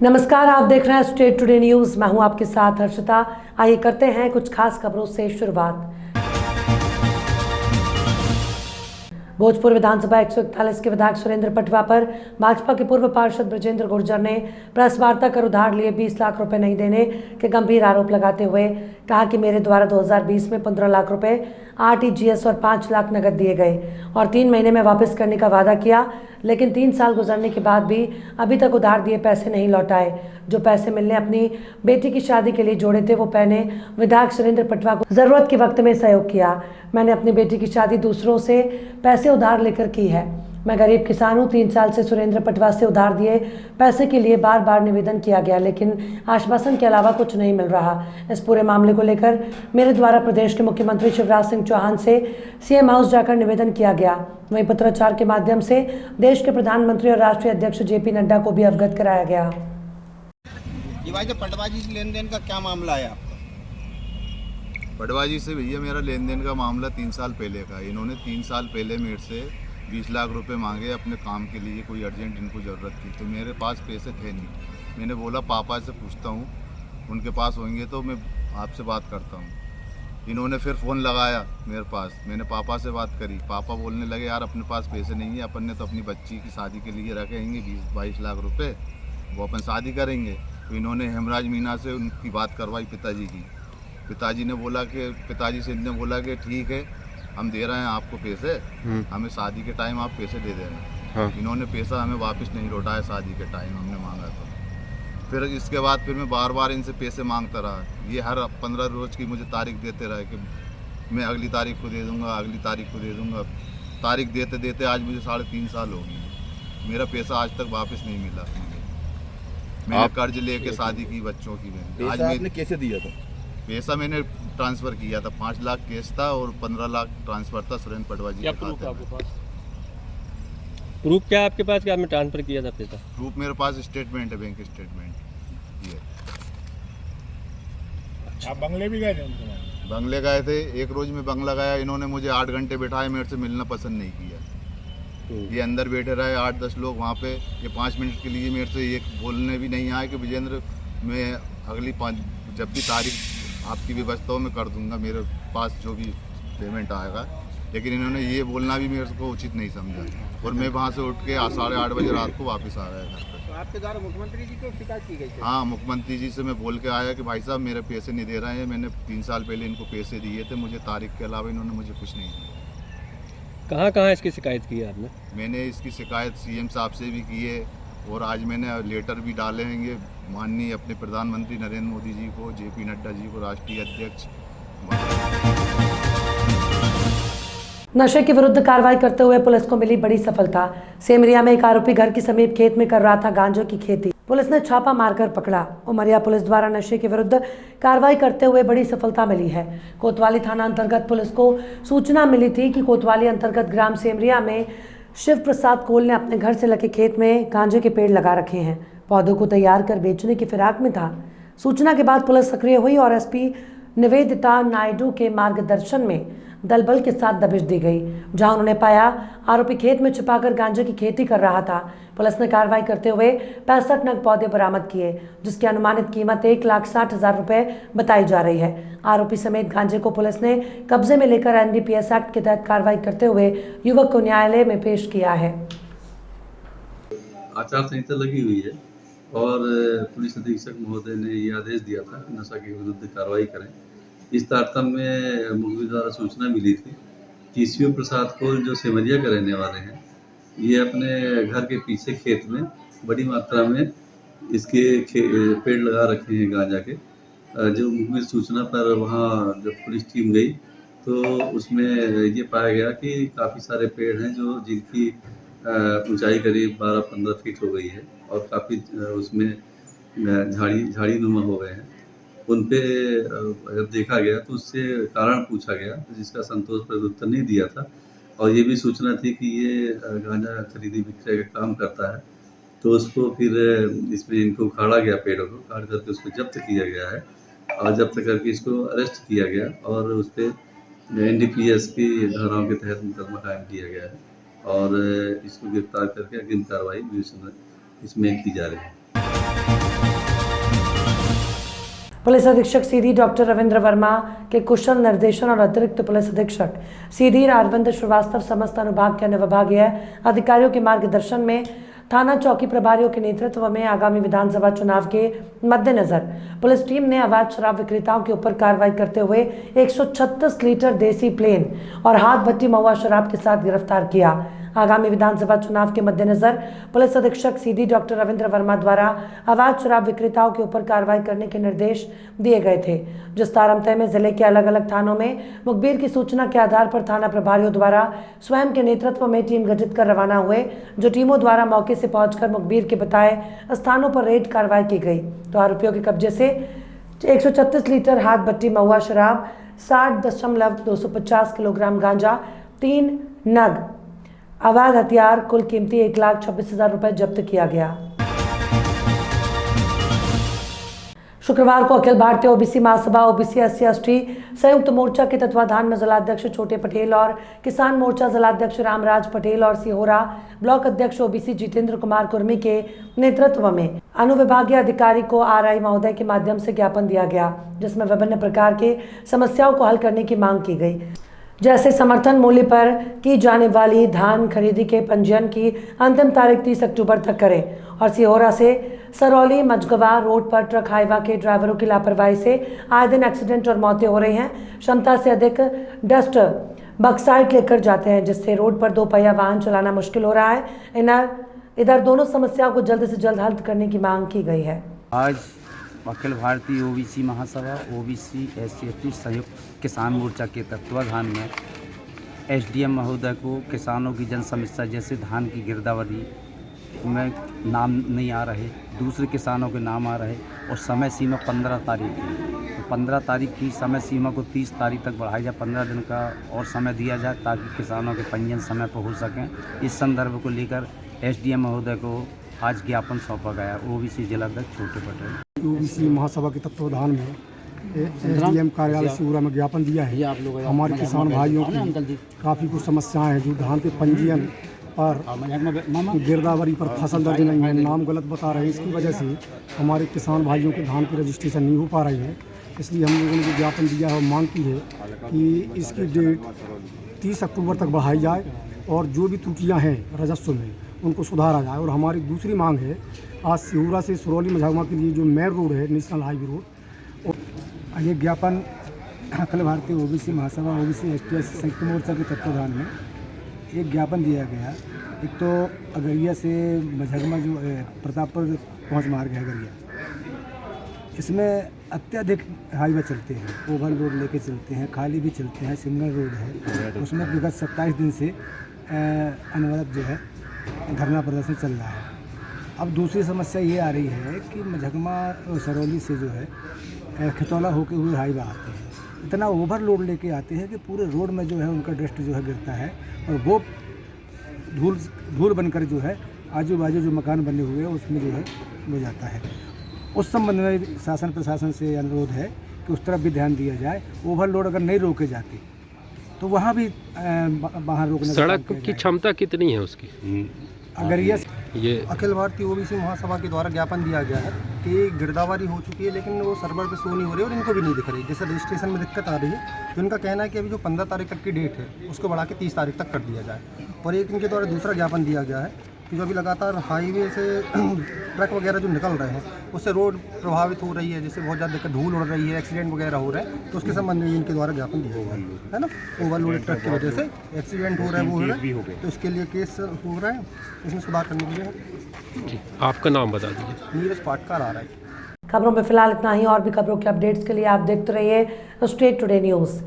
नमस्कार, आप देख रहे हैं स्टेट टुडे न्यूज। मैं हूं आपके साथ हर्षिता। आइए करते हैं कुछ खास खबरों से शुरुआत। भोजपुर विधानसभा 141 के विधायक सुरेंद्र पटवा पर भाजपा के पूर्व पार्षद ब्रजेंद्र गुर्जर ने प्रेस वार्ता कर उधार लिए 20 लाख रुपए नहीं देने के गंभीर आरोप लगाते हुए कहा कि मेरे द्वारा 2020 में 15 लाख रुपए आरटीजीएस और 5 लाख नकद दिए गए और 3 महीने में वापस करने का वादा किया, लेकिन 3 साल गुजरने के बाद भी अभी तक उधार दिए पैसे नहीं लौटाए। जो पैसे मिलने अपनी बेटी की शादी के लिए जोड़े थे, वो मैंने विधायक सुरेंद्र पटवा को जरूरत के वक्त में सहयोग किया। मैंने अपनी बेटी की शादी दूसरों से पैसे उधार लेकर की है। मैं गरीब किसान हूँ। 3 साल से सुरेंद्र पटवा से उधार दिए पैसे के लिए बार बार निवेदन किया गया, लेकिन आश्वासन के अलावा कुछ नहीं मिल रहा। इस पूरे मामले को लेकर मेरे द्वारा प्रदेश के मुख्यमंत्री शिवराज सिंह चौहान से सीएम हाउस जाकर निवेदन किया गया। वहीं पत्राचार के माध्यम से देश के प्रधानमंत्री और राष्ट्रीय अध्यक्ष जेपी नड्डा को भी अवगत कराया गया। ये भाई, जो पटवा जी से लेन देन का क्या मामला है आपका? पटवा जी से भैया मेरा लेन देन का मामला 3 साल पहले का। इन्होंने 3 साल पहले मेरे से 20 लाख रुपए मांगे अपने काम के लिए। कोई अर्जेंट इनको ज़रूरत थी, तो मेरे पास पैसे थे नहीं। मैंने बोला पापा से पूछता हूँ, उनके पास होंगे तो मैं आपसे बात करता हूँ। इन्होंने फिर फ़ोन लगाया मेरे पास, मैंने पापा से बात करी। पापा बोलने लगे यार अपने पास पैसे नहीं है, अपन ने तो अपनी बच्ची की शादी के लिए रखेंगे 20-22 लाख रुपये, वो अपन शादी करेंगे। तो इन्होंने हेमराज मीना से उनकी बात करवाई पिताजी की। पिताजी से इनने बोला कि ठीक है, हम दे रहे हैं आपको पैसे, हमें शादी के टाइम आप पैसे दे देना। हाँ। इन्होंने पैसा हमें वापस नहीं लौटाया शादी के टाइम हमने मांगा था। फिर इसके बाद फिर मैं बार बार इनसे पैसे मांगता रहा। ये हर 15 रोज़ की मुझे तारीख देते रहे कि मैं अगली तारीख को दे दूँगा, अगली तारीख को दे दूँगा। तारीख देते देते आज मुझे 3.5 साल हो गए। मेरा पैसा आज तक वापस नहीं मिला मुझे। मैंने कर्ज लेके शादी की बच्चों की। आज आपने कैसे दिया था? पैसा मैंने ट्रांसफ़र किया था, 5 लाख कैश था और 15 लाख ट्रांसफ़र था सुरेंद्र पटवा जी के खाते में। प्रूफ क्या आपके पास कि आपने ट्रांसफर किया था पैसा? प्रूफ मेरे पास स्टेटमेंट है, बैंक स्टेटमेंट। ये आप बंगले भी गए थे? बंगले गए थे। एक रोज़ में बंगला गया, इन्होंने मुझे 8 घंटे बैठाए, मेरे से मिलना पसंद नहीं किया। ये अंदर बैठे रहे 8-10 लोग वहाँ पे। ये 5 मिनट के लिए मेरे से एक बोलने भी नहीं आए कि विजेंद्र मैं अगली 5 जब भी तारीख आपकी व्यवस्थाओं में कर दूंगा, मेरे पास जो भी पेमेंट आएगा। लेकिन इन्होंने ये बोलना भी मेरे को उचित नहीं समझा और मैं वहाँ से उठ के 8:30 बजे रात को वापस आ गया घर पर। तो आपके द्वारा मुख्यमंत्री जी को शिकायत की गई थी? हाँ, मुख्यमंत्री जी से मैं बोल के आया कि भाई साहब मेरे पैसे नहीं दे रहे हैं। मैंने 3 साल पहले इनको पैसे दिए थे, मुझे तारीख के अलावा इन्होंने मुझे कुछ नहीं दिया। कहाँ कहाँ इसकी शिकायत की है आपने? मैंने इसकी शिकायत सीएम साहब से भी की है और आज मैंने लेटर भी डाले हैं माननीय अपने प्रधानमंत्री नरेंद्र मोदी जी को, जेपी नड्डा जी को, राष्ट्रीय अध्यक्ष। नशे के विरुद्ध कार्रवाई करते हुए पुलिस को मिली बड़ी सफलता। सेमरिया में एक आरोपी घर के समीप खेत में कर रहा था गांजों की खेती। पुलिस ने छापा मारकर पकड़ा। उमरिया पुलिस द्वारा नशे के विरुद्ध कार्रवाई करते हुए बड़ी सफलता मिली है। कोतवाली थाना अंतर्गत पुलिस को सूचना मिली थी कि कोतवाली अंतर्गत ग्राम सेमरिया में शिव प्रसाद कोल ने अपने घर से लगे खेत में गांजे के पेड़ लगा रखे हैं। पौधों को तैयार कर बेचने की फिराक में था। सूचना के बाद पुलिस सक्रिय हुई और एसपी निवेदिता नायडू के मार्गदर्शन में दल बल के साथ दबिश दी गई, जहां उन्होंने पाया आरोपी खेत में छिपाकर गांजे की खेती कर रहा था। पुलिस ने कार्रवाई करते हुए 65 नग पौधे बरामद किए, जिसकी अनुमानित कीमत 1,60,000 रुपए बताई जा रही है। आरोपी समेत गांजे को पुलिस ने कब्जे में लेकर एनडीपीएस एक्ट के तहत कार्रवाई करते हुए युवक को न्यायालय में पेश किया है। आचार संहिता लगी हुई है और पुलिस अधीक्षक महोदय ने ये आदेश दिया था कि नशा के विरुद्ध कार्रवाई करें। इस तारतम्य में मुखबिर द्वारा सूचना मिली थी कि शिव प्रसाद कोल जो सेमरिया के रहने वाले हैं, ये अपने घर के पीछे खेत में बड़ी मात्रा में इसके पेड़ लगा रखे हैं गांजा के। जो मुखबिर सूचना पर वहाँ जब पुलिस टीम गई तो उसमें ये पाया गया कि काफ़ी सारे पेड़ हैं जो जिनकी ऊंचाई करीब 12-15 फीट हो गई है और काफ़ी उसमें झाड़ी नुमा हो गए हैं। उन पे अगर देखा गया तो उससे कारण पूछा गया, जिसका संतोषप्रद उत्तर नहीं दिया था और ये भी सूचना थी कि ये गांजा खरीदी विक्रय का काम करता है। तो उसको फिर इसमें इनको उखाड़ा गया, पेड़ों को काट करके उसको जब्त किया गया है और जब्त करके इसको अरेस्ट किया गया और उस पर एनडीपीएस की धाराओं के तहत मुकदमा कायम किया गया है और इसको गिरफ्तार करके अग्रिम कार्रवाई इसमें की जा रही है। पुलिस अधीक्षक सीधी डॉक्टर रविंद्र वर्मा के कुशल निर्देशन और अतिरिक्त पुलिस अधीक्षक सीधी अरविंद श्रीवास्तव समस्त अनुभाग के अन्य विभागीय अधिकारियों के मार्गदर्शन में थाना चौकी प्रभारियों के नेतृत्व में आगामी विधानसभा चुनाव के मद्देनजर पुलिस टीम ने अवैध शराब विक्रेताओं के ऊपर कार्रवाई करते हुए 136 लीटर देसी प्लेन और हाथ भट्टी महुआ शराब के साथ गिरफ्तार किया। आगामी विधानसभा चुनाव के मद्देनजर पुलिस अधीक्षक सीधी डॉक्टर रविंद्र वर्मा द्वारा अवैध शराब विक्रेताओं के ऊपर कार्रवाई करने के निर्देश दिए गए थे। जिस तारमतय में जिले के अलग अलग थानों में मुखबिर की सूचना के आधार पर थाना प्रभारियों द्वारा स्वयं के नेतृत्व में टीम गठित कर रवाना हुए, जो टीमों द्वारा मौके से पहुंचकर मुखबिर के बताए स्थानों पर रेड कार्रवाई की गई तो आरोपियों के कब्जे से 136 लीटर हाथ भट्टी महुआ शराब, 60.250 किलोग्राम गांजा, 3 नग अवैध हथियार, कुल कीमती 1,26,000 रुपए जब्त किया गया। शुक्रवार को अखिल भारतीय ओबीसी महासभा ओबीसी SC/ST संयुक्त मोर्चा के तत्वाधान में जिलाध्यक्ष छोटे पटेल और किसान मोर्चा जिलाध्यक्ष रामराज पटेल और सिहोरा ब्लॉक अध्यक्ष ओबीसी जितेंद्र कुमार कुर्मी के नेतृत्व में अनुविभागीय अधिकारी को RI महोदय के माध्यम से ज्ञापन दिया गया, जिसमें विभिन्न प्रकार के समस्याओं को हल करने की मांग की गई, जैसे समर्थन मूल्य पर की जाने वाली धान खरीदी के पंजीयन की अंतिम तारीख 30 अक्टूबर तक करें और सिहोरा से सरौली मझगवा रोड पर ट्रक हाईवा के ड्राइवरों की लापरवाही से आए दिन एक्सीडेंट और मौतें हो रही हैं। क्षमता से अधिक डस्ट बक्साइड लेकर जाते हैं, जिससे रोड पर 2 पहिया वाहन चलाना मुश्किल हो रहा है। इधर दोनों समस्याओं को जल्द से जल्द हल करने की मांग की गई है। आज अखिल भारतीय ओबीसी महासभा ओबीसी SC/ST संयुक्त किसान मोर्चा के तत्वाधान में SDM महोदय को किसानों की जन समस्या जैसे धान की गिरदावरी में नाम नहीं आ रहे, दूसरे किसानों के नाम आ रहे और समय सीमा 15 तारीख है, तो 15 तारीख की समय सीमा को 30 तारीख तक बढ़ाया जाए, 15 दिन का और समय दिया जाए ताकि किसानों के पंजीयन समय पर हो सकें। इस संदर्भ को लेकर SDM महोदय को आज ज्ञापन सौंपा गया। ओबीसी जिलाध्यक्ष छोटे पटेल ओबीसी महासभा के तत्वाधान में SDM कार्यालय सिहोरा में ज्ञापन दिया है। हमारे किसान भाइयों की काफ़ी कुछ समस्याएं हैं, जो धान के पंजीयन पर गिरदावरी पर फसल दर्ज नहीं है, नाम गलत बता रहे हैं, इसकी वजह से हमारे किसान भाइयों के धान की रजिस्ट्रेशन नहीं हो पा रही है। इसलिए हम लोगों ने ज्ञापन दिया है और मांग की है कि इसकी डेट 30 अक्टूबर तक बढ़ाई जाए और जो भी त्रुटियाँ हैं राजस्व में उनको सुधारा जाए। और हमारी दूसरी मांग है, आज सिहोरा से सरौली मझगवा के लिए जो मेन रोड है, नेशनल हाईवे रोड, और ये ज्ञापन अखिल भारतीय ओबीसी महासभा ओबीसी ST/ST संयुक्त मोर्चा के तत्वाधान में एक ज्ञापन दिया गया। एक तो अगरिया से मझगवा जो प्रतापपुर पहुँच मार्ग है अगरिया, इसमें अत्यधिक हाईवे चलते हैं, ओवरलोड लेके चलते हैं, खाली भी चलते हैं, सिंगल रोड है, उसमें विगत 27 दिन से अनवरत जो है धरना प्रदर्शन चल रहा है। अब दूसरी समस्या ये आ रही है कि मझगवा सरौली से जो है खतौला होके हुए हाईवे आते हैं, इतना ओवरलोड लेके आते हैं कि पूरे रोड में जो है उनका डस्ट जो है गिरता है और वो धूल बनकर जो है आजू बाजू जो मकान बने हुए हैं उसमें जो है हो जाता है। उस संबंध में शासन प्रशासन से अनुरोध है कि उस तरफ भी ध्यान दिया जाए। ओवरलोड अगर नहीं रोके जाते तो वहाँ भी बाहर रोकने सड़क की क्षमता कितनी है उसकी? अगर ये अखिल भारतीय ओबीसी महासभा के द्वारा ज्ञापन दिया गया है कि गिरदावरी हो चुकी है, लेकिन वो सर्वर पे शो नहीं हो रही और इनको भी नहीं दिख रही, जैसे रजिस्ट्रेशन में दिक्कत आ रही है। तो इनका कहना है कि अभी जो 15 तारीख तक की डेट है उसको बढ़ा के 30 तारीख तक कर दिया जाए। और एक इनके द्वारा दूसरा ज्ञापन दिया गया है कि जो अभी लगातार हाईवे से ट्रक वगैरह जो निकल रहे हैं उससे रोड प्रभावित हो रही है, जिससे बहुत ज़्यादा दिक्कत, धूल उड़ रही है, एक्सीडेंट वगैरह हो रहे हैं। तो उसके संबंध में इनके द्वारा ज्ञापन दिया हुआ है ना, ओवरलोडेड ट्रक की वजह से एक्सीडेंट हो रहा है, वो हो रहा है, तो इसके लिए केस हो रहा है, इसमें सुधार करने के लिए। आपका नाम बता दीजिए। नीरज पाटकर आ रहा है। खबरों में फिलहाल इतना ही। और भी खबरों के अपडेट्स के लिए आप देखते रहिए स्टेट टुडे न्यूज़।